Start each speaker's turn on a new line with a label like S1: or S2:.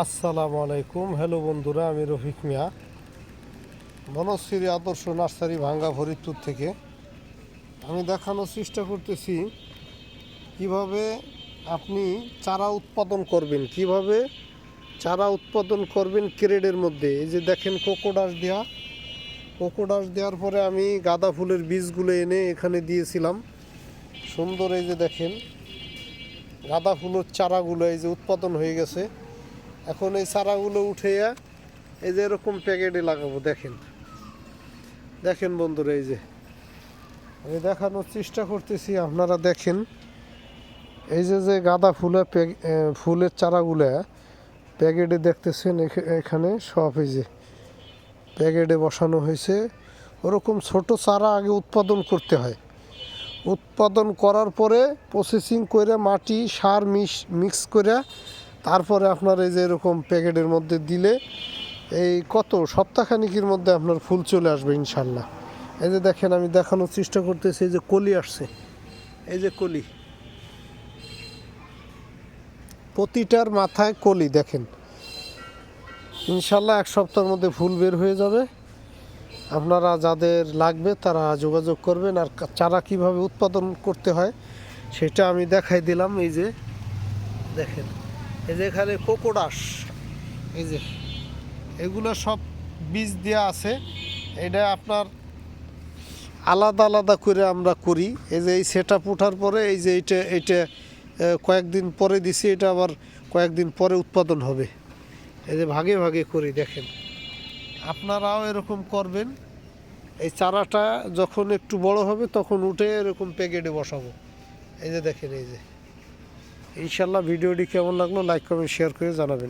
S1: আসসালামু আলাইকুম। হ্যালো বন্ধুরা, আমি রফিক মিয়া, বনশ্রী আদর্শ নার্সারি, ভাঙ্গা, ফরিদপুর থেকে। আমি দেখানোর চেষ্টা করতেছি কিভাবে আপনি চারা উৎপাদন করবেন, কিভাবে চারা উৎপাদন করবেন ক্রেডের মধ্যে। এই যে দেখেন কোকোডাস দেওয়ার পরে আমি গাঁদা ফুলের বীজগুলো এনে এখানে দিয়েছিলাম। সুন্দর, এই যে দেখেন গাঁদা ফুলের চারাগুলো এই যে উৎপাদন হয়ে গেছে। এখন এই চারাগুলো উঠাইয়া এই যে এরকম প্যাকেটে লাগাবো। দেখেন দেখেন বন্ধুরা, এই যে আমি দেখানোর চেষ্টা করতেছি, আপনারা দেখেন। এই যে যে গাঁদা ফুলের চারাগুলো প্যাকেটে দেখতেছেন, এখানে সব এই যে প্যাকেটে বসানো হয়েছে। ওরকম ছোট চারা আগে উৎপাদন করতে হয়। উৎপাদন করার পরে প্রসেসিং করে মাটি সার মিক্স করে তারপরে আপনার এই যে এরকম প্যাকেটের মধ্যে দিলে এই সপ্তাহখানিকের মধ্যে আপনার ফুল চলে আসবে ইনশাল্লাহ। এই যে দেখেন, আমি দেখানোর চেষ্টা করতেছি, এই যে কলি আসছে, এই যে কলি, প্রতিটার মাথায় কলি দেখেন। ইনশাল্লাহ এক সপ্তাহের মধ্যে ফুল বের হয়ে যাবে। আপনারা যাদের লাগবে তারা যোগাযোগ করবেন। আর চারা কিভাবে উৎপাদন করতে হয় সেটা আমি দেখাই দিলাম। এই যে দেখেন, এই যে এখানে কোকোডাস, এই যে এগুলো সব বীজ দেওয়া আছে। এটা আপনার আলাদা আলাদা করে আমরা করি। এই যে এই সেট আপ ওঠার পরে এই যে এইটা কয়েকদিন পরে দিছি, এটা আবার কয়েকদিন পরে উৎপাদন হবে। এই যে ভাগে ভাগে করি। দেখেন, আপনারাও এরকম করবেন। এই চারাটা যখন একটু বড় হবে তখন উঠে এরকম প্যাকেটে বসাবো। এই যে দেখেন, এই যে ইনশাল্লাহ। ভিডিওটি কেমন লাগলো লাইক কমেন্ট শেয়ার করে জানাবেন।